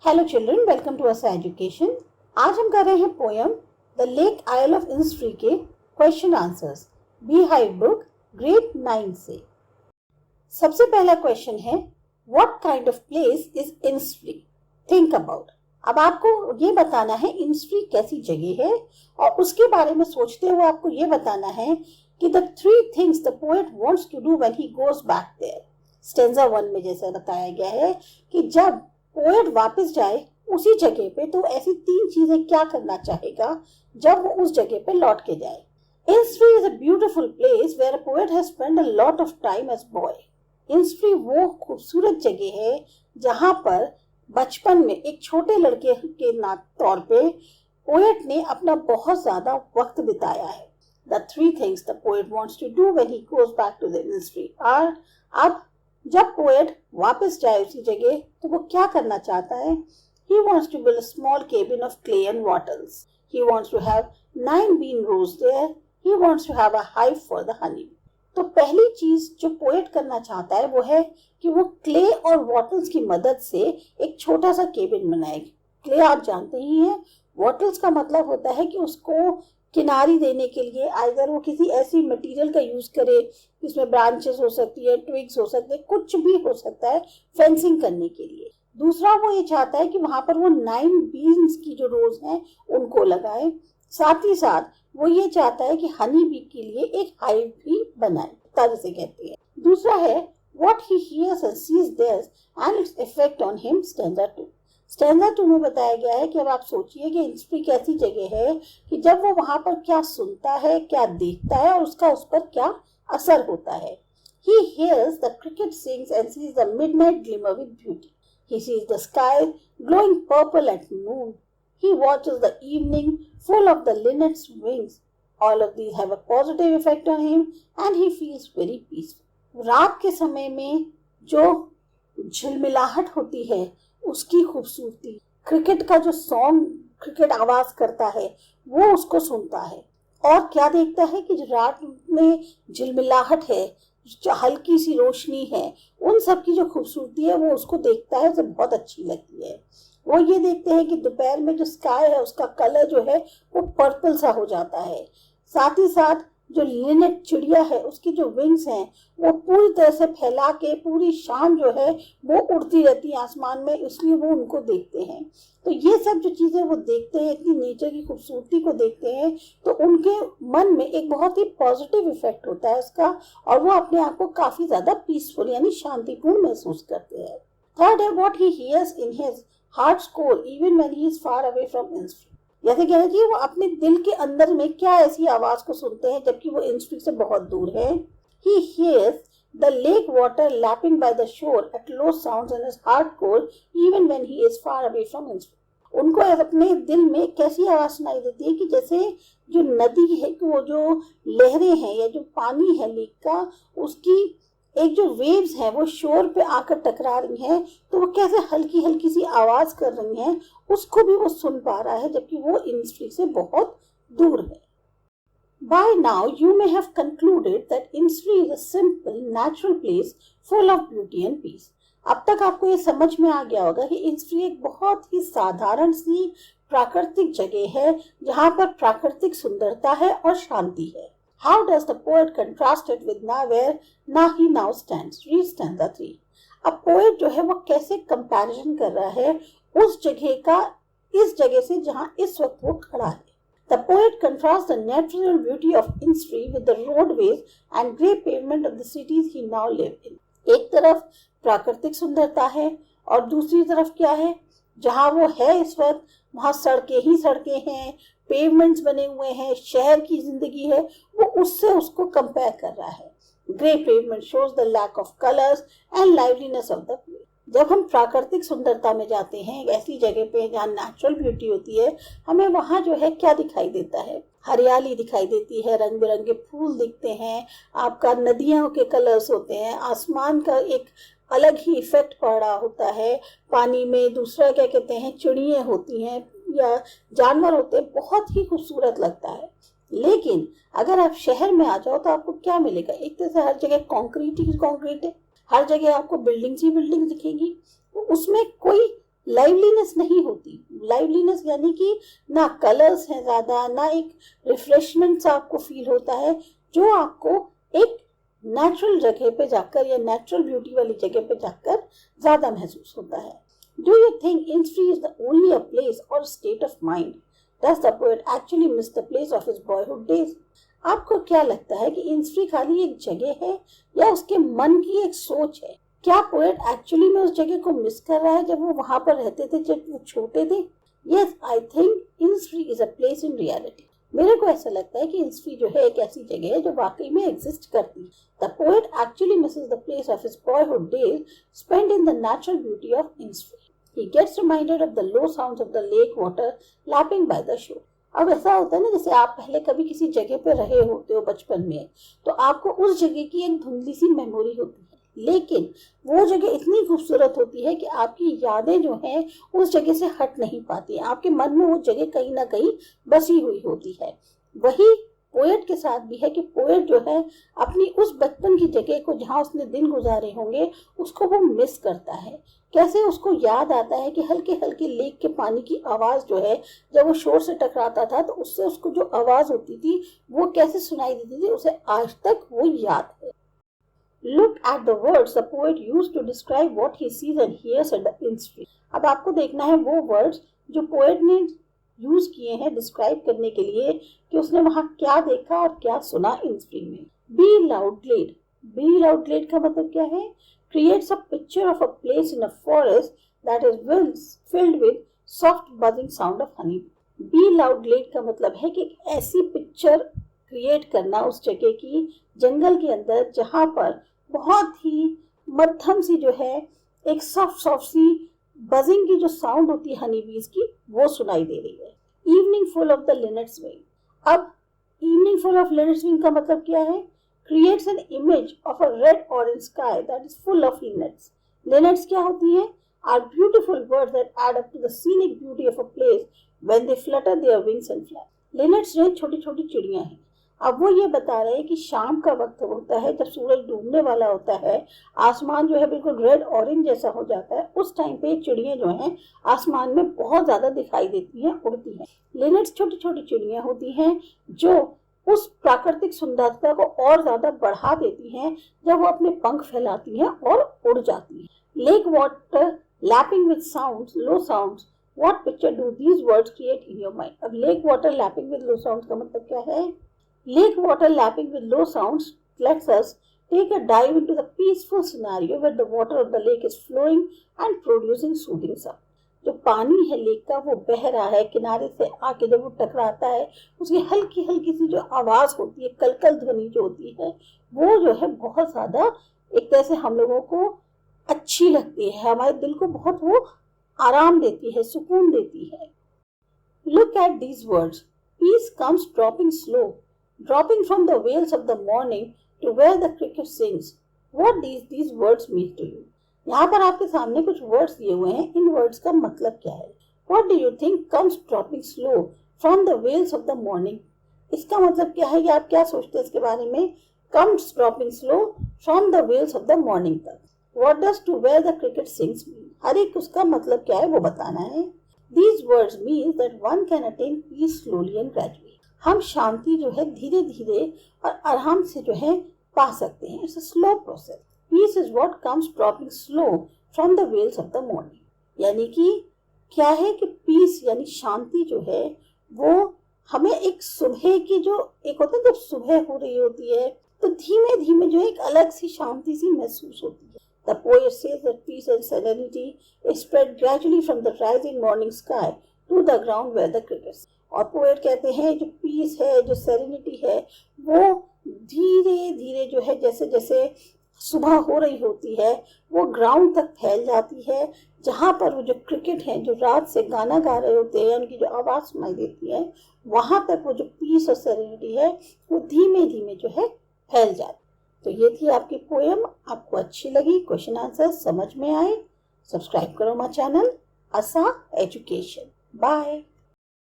Hello children, welcome to Asa education. आज हम कर रहे हैं poem the lake isle of Innisfree के question answers B hive book grade 9 से। सबसे पहला क्वेश्चन है, what kind of place is Innisfree? Think about. अब आपको ये बताना है इंसफ्री कैसी जगह है और उसके बारे में सोचते हुए आपको ये बताना है कि the 3 things the poet wants to do when he goes back there. Stanza 1 में जैसा बताया गया है कि जब पोएट वापस जाए उसी जगह पे तो ऐसी 3 चीजें क्या करना चाहेगा जब वो उस जगह पे लौट के जाए। Innisfree is a beautiful place where a poet has spent a lot of time as boy. Innisfree वो खूबसूरत जगह है जहां पर बचपन में एक छोटे लड़के के तौर पे पोएट ने अपना बहुत ज्यादा वक्त बिताया है। The 3 things the poet wants to do when he goes back to the Innisfree are, अब जब पोएट वापस जाए उसी जगह तो वो क्या करना चाहता है? He wants to build a small cabin of clay and wattles. He wants to have 9 bean rows there. He wants to have a hive for the honey. तो पहली चीज जो पोएट करना चाहता है वो है कि वो क्ले और वॉटल्स की मदद से एक छोटा सा केबिन बनाएगी। क्ले आप जानते ही हैं, वॉटल्स का मतलब होता है कि उसको किनारी देने के लिए आइदर वो किसी ऐसी मटेरियल का यूज करे जिसमें ब्रांचेस हो सकती है, ट्विग्स हो सकते हैं, कुछ भी हो सकता है फेंसिंग करने के लिए। दूसरा वो ये चाहता है कि वहां पर वो 9 बीन्स की जो रोज हैं उनको लगाए। साथ ही साथ वो ये चाहता है कि हनी बी के लिए एक हाइव भी बनाए, जिसे कहते हैं। दूसरा है what he hears and sees there and its effect on him, stanza 2। Stanza 2 में बताया गया है कि अब आप सोचिए कि इंसफ्री कैसी जगह है कि जब वो वहां पर क्या सुनता है, क्या देखता है और उसका उस पर क्या असर होता है। He hears the cricket sings and sees the midnight glimmer with beauty. He sees the sky glowing purple at noon. He watches the evening full of the linnet's wings. All of these have a positive effect on him and he feels very peaceful. रात के समय में जो झिलमिलाहट होती है उसकी खूबसूरती, cricket का जो सॉन्ग क्रिकेट आवाज करता है वो उसको सुनता है और क्या देखता है कि जो रात में झिलमिलाहट है, जो हल्की सी रोशनी है, उन सब की जो खूबसूरती है वो उसको देखता है, उसे बहुत अच्छी लगती है। वो ये देखते हैं कि दोपहर में जो स्काई है उसका कलर जो है वो पर्पल सा हो जाता है। साथ ही साथ जो लिनेट चिड़िया है उसकी जो विंग्स हैं वो पूरी तरह से फैला के पूरी शाम जो है वो उड़ती रहती है आसमान में, इसलिए वो उनको देखते हैं। तो ये सब जो चीजें वो देखते हैं, इतनी नेचर की खूबसूरती को देखते हैं तो उनके मन में एक बहुत ही पॉजिटिव इफेक्ट होता है उसका और वो अपने आप को काफी ज्यादा पीसफुल यानी शांतिपूर्ण महसूस करते हैं। थर्ड है what he hears in his heart's core even when he is far away from Innisfree. जैसे कहना चाहिए वो अपने दिल के अंदर में क्या ऐसी आवाज को सुनते हैं जबकि वो इंसफ्री से बहुत दूर है। He hears the lake water lapping by the shore at low sounds in his heart core even when he is far away from इंसफ्री। उनको अपने दिल में कैसी आवाज सुनाई देती है कि जैसे जो नदी है कि वो जो लहरें हैं या जो पानी है लेक का, उसकी एक जो वेव्स है वो शोर पे आकर टकरा रही हैं तो वो कैसे हल्की हल्की सी आवाज कर रही हैं उसको भी वो सुन पा रहा है जबकि वो इंसफ्री से बहुत दूर है। By now you may have concluded that Innisfree is a simple natural place full of beauty and peace. अब तक आपको ये समझ में आ गया होगा कि इंसफ्री एक बहुत ही साधारण सी प्राकृतिक जगह है जहाँ पर प्राकृतिक सुंदरता है और शांति है। How does the poet contrast it with now where he now stands? Read stanza 3. अब पोएट जो है वो कैसे कंपैरिजन कर रहा है उस जगह का इस जगह से जहाँ इस वक्त वो खड़ा है। The poet contrasts the natural beauty of Innisfree with the roadways and grey pavement of the cities he now lives in. एक तरफ प्राकृतिक सुंदरता है और दूसरी तरफ क्या है, जहाँ वो है इस वक्त वहाँ सड़कें ही सड़कें हैं, पेवमेंट्स बने हुए हैं, शहर की जिंदगी है, वो उससे उसको कंपेयर कर रहा है। Grey pavement shows the lack of colours and liveliness of the place. जब हम प्राकृतिक सुंदरता में जाते हैं एक ऐसी जगह पे जहाँ नेचुरल ब्यूटी होती है, हमें वहाँ जो है क्या दिखाई देता है, हरियाली दिखाई देती है, रंग बिरंगे फूल दिखते हैं, आपका नदियों के कलर्स होते हैं, आसमान का एक अलग ही इफेक्ट पड़ रहा होता है, पानी में दूसरा क्या कहते हैं चिड़ियाँ होती हैं या जानवर होते हैं, बहुत ही खूबसूरत लगता है। लेकिन अगर आप शहर में आ जाओ तो आपको क्या मिलेगा, एक तरह से हर जगह कंक्रीट ही कंक्रीट है, हर जगह आपको बिल्डिंग्स ही बिल्डिंग दिखेगी, उसमें कोई लाइवलीनेस नहीं होती। लाइवलीनेस यानी कि ना कलर्स हैं ज्यादा, ना एक रिफ्रेशमेंट सा आपको फील होता है, जो आपको एक नेचुरल जगह पे जाकर या नेचुरल ब्यूटी वाली जगह पे जाकर ज्यादा महसूस होता है। Do you think Innisfree is the only a place और state of mind? Does the poet actually miss the place of his boyhood days? आपको क्या लगता है कि इंसफ्री खाली एक जगह है या उसके मन की एक सोच है? क्या पोएट एक्चुअली में उस जगह को मिस कर रहा है जब वो वहां पर रहते थे, जब वो छोटे थे? Yes, I think Innisfree is a place in reality. मेरे को ऐसा लगता है कि इंसफ्री जो है एक ऐसी जगह है जो वाकई में एग्जिस्ट करती है। The poet actually misses the place of his boyhood days spent in the natural beauty of Innisfree. He gets reminded of the low sounds of the lake water lapping by the shore. अब ऐसा होता है ना, जैसे आप पहले कभी किसी जगह पे रहे होते हो बचपन में, तो आपको उस जगह की एक धुंधली सी मेमोरी होती है, लेकिन वो जगह इतनी खूबसूरत होती है कि आपकी यादें जो हैं उस जगह से हट नहीं पाती। आपके मन में वो जगह कहीं ना कहीं बसी हुई होती है। वही पोएट के साथ भी है कि पोएट जो है अपनी उस बचपन की जगह को, जहाँ उसने दिन गुजारे होंगे, उसको वो मिस करता है। कैसे उसको याद आता है कि हल्के हल्के लेक के पानी की आवाज जो है, जब वो शोर से टकराता था तो उससे उसको जो आवाज होती थी वो कैसे सुनाई देती थी, उसे आज तक वो याद है। Look at the words the poet used to describe what he sees and hears at the Innsfree. अब आपको देखना है वो वर्ड्स जो पोएट ने यूज किए हैं डिस्क्राइब करने के लिए कि उसने वहां क्या देखा और क्या सुना इंसफ्री में। Bee loud glade. Bee loud glade का मतलब क्या है? Creates a picture of a place in a forest that is filled with soft buzzing sound of honey. Bee loud glade का मतलब है कि एक ऐसी पिक्चर क्रिएट करना उस जगह की, जंगल के अंदर, जहां पर बहुत ही मध्यम सी जो है एक सॉफ्ट सी बजिंग की जो साउंड होती है हनी बीज की, वो सुनाई दे रही है। Evening full of the linnet's wing. अब evening full of linnet's wing का मतलब क्या है? Creates an image of a red orange sky that is full of linnets. Linnets क्या होती हैं? Are beautiful birds that add up to the scenic beauty of a place when they flutter their wings and fly. Linnets जो छोटी छोटी चिड़ियां हैं। अब वो ये बता रहे हैं कि शाम का वक्त होता है, जब सूरज डूबने वाला होता है, आसमान जो है बिल्कुल रेड ऑरेंज जैसा हो जाता है, उस टाइम पे चिड़ियां जो हैं आसमान में बहुत ज्यादा दिखाई देती हैं, उड़ती हैं। लिनेट्स छोटी छोटी चिड़ियां होती हैं जो उस प्राकृतिक सुंदरता को और ज्यादा बढ़ा देती हैं जब वो अपने पंख फैलाती हैं और उड़ जाती हैं। Lake water lapping with sounds, low sounds, what picture do these words create in your mind? अब lake water lapping with low sounds का मतलब क्या है? Lake water lapping with low sounds let's us take a dive into the peaceful scenario where the water of the lake is flowing and producing soothing sound. जो पानी है lake का वो बह रहा है, किनारे से आके जब वो टकराता है, उसकी हल्की हल्की सी जो आवाज होती है, कलकल ध्वनि जो होती है, वो जो है बहुत ज्यादा एक तरह से हम लोगों को अच्छी लगती है, हमारे दिल को बहुत वो आराम देती है, सुकून देती है। Look at these words. Peace comes dropping slow, dropping from the veils of the morning to where the cricket sings. What these words mean to you? यहाँ पर आपके सामने कुछ वर्ड्स दिए हुए हैं, इन वर्ड्स का मतलब क्या है? What do you think comes dropping slow from the veils of the morning? इसका मतलब क्या है, या आप क्या सोचते हैं इसके बारे में? Comes dropping slow from the veils of the morning तक। What does to where the cricket sings mean? हर एक उसका मतलब क्या है वो बताना है। These words mean that one can attain peace slowly and gradually. हम शांति जो है धीरे धीरे और आराम से जो है पा सकते हैं। It's a slow process. Peace is what comes dropping slow from the veils of the morning. यानी कि क्या है कि पीस यानी शांति जो है वो हमें एक सुबह की जो एक होता है, जब सुबह हो रही होती है तो धीमे धीमे जो एक अलग सी शांति सी महसूस होती है। The poet says that peace and serenity is spread gradually from the rising morning sky to the ground where the crickets. और पोएट कहते हैं जो पीस है, जो सेरेनिटी है, वो धीरे धीरे जो है जैसे जैसे सुबह हो रही होती है वो ग्राउंड तक फैल जाती है, जहां पर वो जो क्रिकेट हैं जो रात से गाना गा रहे होते हैं, उनकी जो आवाज सुनाई देती है, वहां तक वो जो पीस और सेरेनिटी है वो धीमे धीमे जो है फैल जाती। तो ये थी आपकी पोएम। आपको अच्छी लगी, क्वेश्चन आंसर समझ में आए, सब्सक्राइब करो माय चैनल आसा एजुकेशन। बाय।